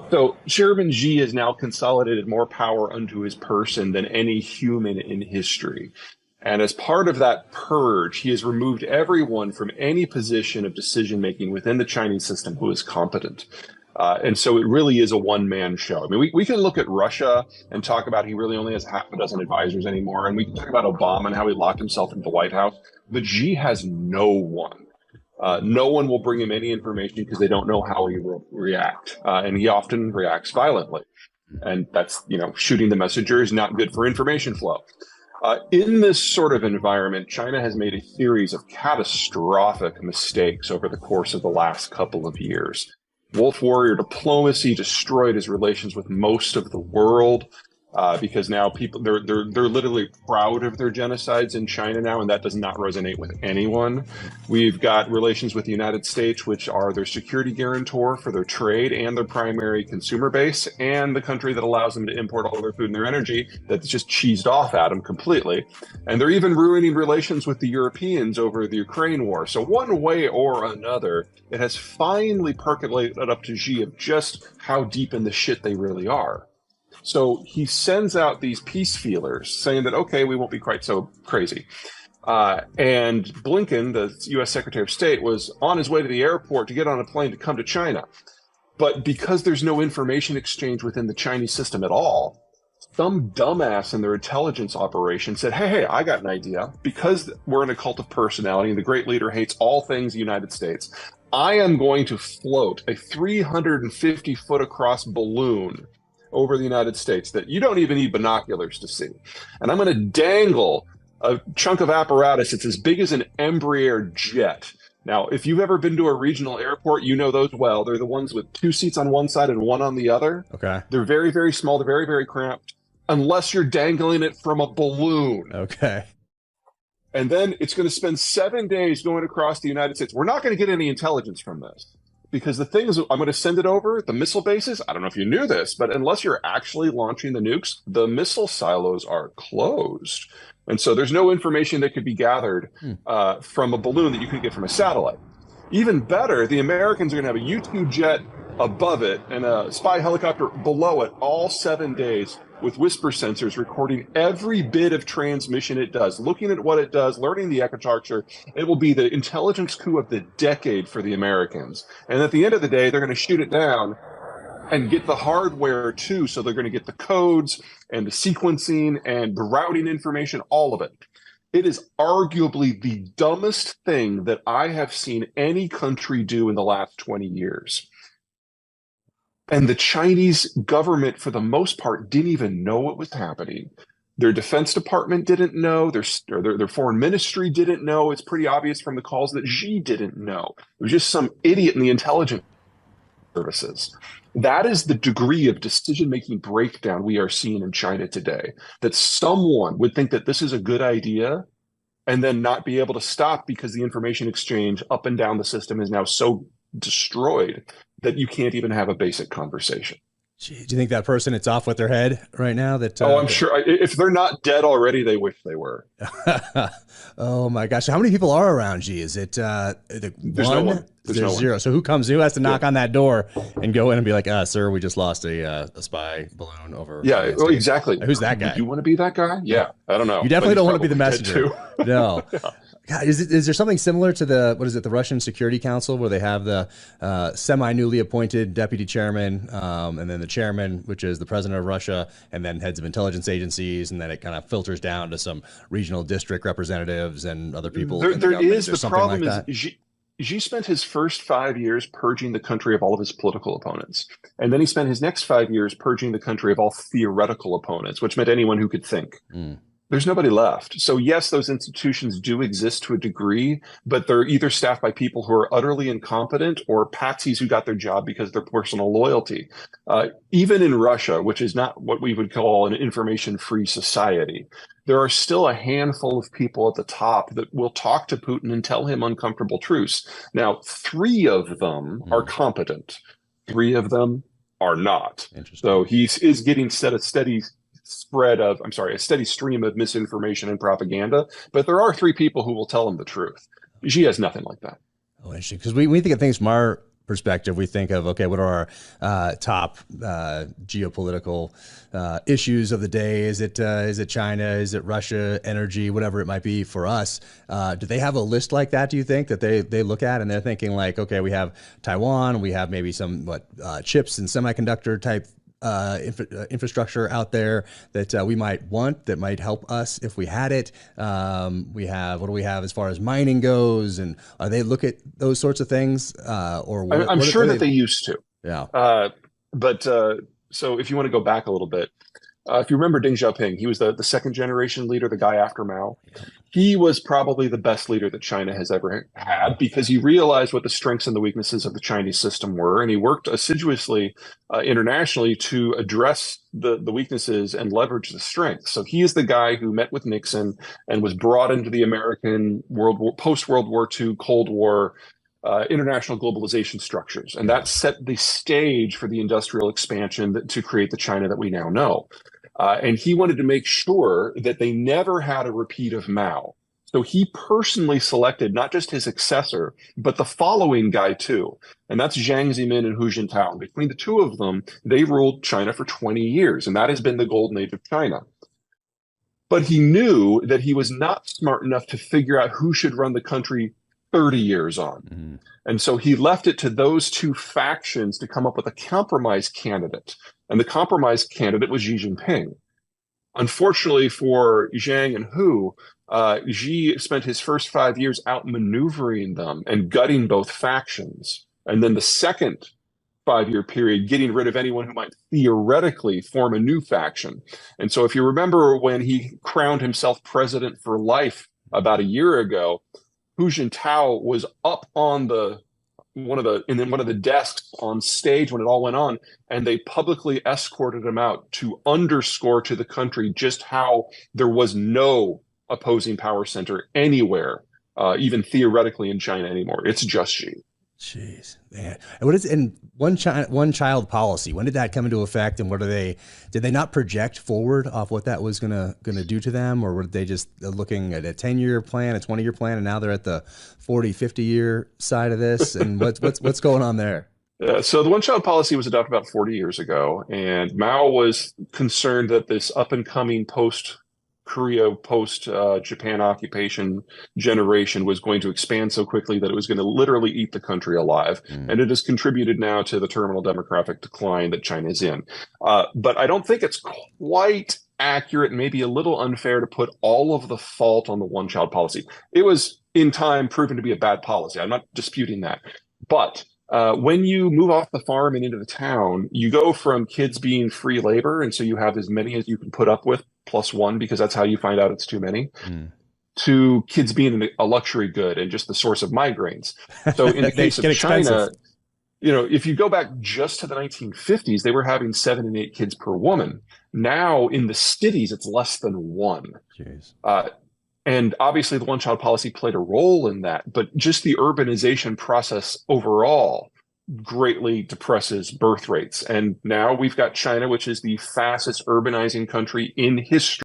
So Chairman Xi has now consolidated more power unto his person than any human in history. And as part of that purge, he has removed everyone from any position of decision making within the Chinese system who is competent. And so it really is a one man show. I mean, we can look at Russia and talk about he really only has half a dozen advisors anymore. And we can talk about Obama and how he locked himself into the White House. But Xi has no one. No one will bring him any information because they don't know how he will react. And he often reacts violently. And that's, shooting the messenger is not good for information flow. In this sort of environment, China has made a series of catastrophic mistakes over the course of the last couple of years. Wolf warrior diplomacy destroyed his relations with most of the world. Because now people they're literally proud of their genocides in China now, and that does not resonate with anyone. We've got relations with the United States, which are their security guarantor for their trade and their primary consumer base, and the country that allows them to import all their food and their energy that's just cheesed off at them completely. And they're even ruining relations with the Europeans over the Ukraine war. So one way or another, it has finally percolated up to Xi of just how deep in the shit they really are. So he sends out these peace feelers saying that, okay, we won't be quite so crazy. And Blinken, the U.S. Secretary of State, was on his way to the airport to get on a plane to come to China. But because there's no information exchange within the Chinese system at all, some dumbass in their intelligence operation said, hey, I got an idea. Because we're in a cult of personality and the great leader hates all things United States, I am going to float a 350-foot across balloon over the United States that you don't even need binoculars to see. And I'm going to dangle a chunk of apparatus that's as big as an Embraer jet. Now, if you've ever been to a regional airport, you know those well. They're the ones with two seats on one side and one on the other. Okay. They're very, very small. They're very, very cramped, unless you're dangling it from a balloon. Okay. And then it's going to spend 7 days going across the United States. We're not going to get any intelligence from this. Because the thing is, I'm going to send it over the missile bases. I don't know if you knew this, but unless you're actually launching the nukes, the missile silos are closed. And so there's no information that could be gathered from a balloon that you could get from a satellite. Even better, the Americans are going to have a U-2 jet above it and a spy helicopter below it all 7 days with whisper sensors recording every bit of transmission it does, looking at what it does, learning the architecture. It will be the intelligence coup of the decade for the Americans. And at the end of the day, they're going to shoot it down and get the hardware too. So they're going to get the codes and the sequencing and the routing information, all of it. It is arguably the dumbest thing that I have seen any country do in the last 20 years. And the Chinese government, for the most part, didn't even know what was happening. Their Defense Department didn't know. Their foreign ministry didn't know. It's pretty obvious from the calls that Xi didn't know. It was just some idiot in the intelligence services. That is the degree of decision-making breakdown we are seeing in China today, that someone would think that this is a good idea and then not be able to stop because the information exchange up and down the system is now so destroyed that you can't even have a basic conversation. Gee, do you think that person, it's off with their head right now? That I'm sure. If they're not dead already, they wish they were. Oh my gosh. How many people are around G? Is it There's one? no one. There's no zero. one. So who has to knock on that door and go in and be like, sir, we just lost a spy balloon over. Yeah, well, exactly. Who's that guy? Do you want to be that guy? Yeah, I don't know. You definitely don't want to be the Probably dead, messenger. No. Yeah. God, is there something similar to the Russian Security Council, where they have the semi-newly appointed deputy chairman, and then the chairman, which is the president of Russia, and then heads of intelligence agencies, and then it kind of filters down to some regional district representatives and other people. There is. The problem like is Xi spent his first 5 years purging the country of all of his political opponents. And then he spent his next 5 years purging the country of all theoretical opponents, which meant anyone who could think. There's nobody left. So yes, those institutions do exist to a degree, but they're either staffed by people who are utterly incompetent or patsies who got their job because of their personal loyalty. Even in Russia, which is not what we would call an information-free society, there are still a handful of people at the top that will talk to Putin and tell him uncomfortable truths. Now, 3 of them are competent. 3 of them are not. So he is getting a steady stream of misinformation and propaganda, but there are 3 people who will tell him the truth. Xi has nothing like that. Oh, interesting. Because we think of things from our perspective, we think of, okay, what are our top geopolitical issues of the day? Is it China? Is it Russia? Energy? Whatever it might be for us. Do they have a list like that? Do you think that they look at and they're thinking like, okay, we have Taiwan, we have maybe some chips and semiconductor type infrastructure out there that we might want, that might help us if we had it. We have, what do we have as far as mining goes, and they look at those sorts of things, or what, I'm what, sure what that they used to. yeah. But so if you want to go back a little bit, if you remember Deng Xiaoping, he was the second generation leader, the guy after Mao. He was probably the best leader that China has ever had because he realized what the strengths and the weaknesses of the Chinese system were, and he worked assiduously internationally to address the weaknesses and leverage the strengths. So he is the guy who met with Nixon and was brought into the American post World War II, Cold War international globalization structures, and that set the stage for the industrial expansion to create the China that we now know. And he wanted to make sure that they never had a repeat of Mao. So he personally selected not just his successor, but the following guy too. And that's Jiang Zemin and Hu Jintao. Between the two of them, they ruled China for 20 years, and that has been the golden age of China. But he knew that he was not smart enough to figure out who should run the country 30 years on. Mm-hmm. And so he left it to those two factions to come up with a compromise candidate. And the compromise candidate was Xi Jinping. Unfortunately for Jiang and Hu, Xi spent his first 5 years outmaneuvering them and gutting both factions. And then the second 5-year period, getting rid of anyone who might theoretically form a new faction. And so if you remember when he crowned himself president for life about a year ago, Hu Jintao was up on one of the desks on stage when it all went on, and they publicly escorted him out to underscore to the country just how there was no opposing power center anywhere, even theoretically in China anymore. It's just Xi. Jeez, man. And what is in one child policy? When did that come into effect? And did they not project forward off what that was gonna do to them? Or were they just looking at a 10-year plan, a 20-year plan, and now they're at the 40, 50-year side of this? And what's going on there? So the one-child policy was adopted about 40 years ago, and Mao was concerned that this up-and-coming post-Korea, post-Japan occupation generation was going to expand so quickly that it was going to literally eat the country alive. And it has contributed now to the terminal demographic decline that China is in. But I don't think it's quite accurate, maybe a little unfair to put all of the fault on the one-child policy. It was, in time, proven to be a bad policy. I'm not disputing that. But when you move off the farm and into the town, you go from kids being free labor, and so you have as many as you can put up with, plus one, because that's how you find out it's too many, to kids being a luxury good and just the source of migraines. So in the case of China, if you go back just to the 1950s, they were having 7 and 8 kids per woman. Now in the cities, it's less than 1. And obviously the one-child policy played a role in that, but just the urbanization process overall greatly depresses birth rates. And now we've got China, which is the fastest urbanizing country in history.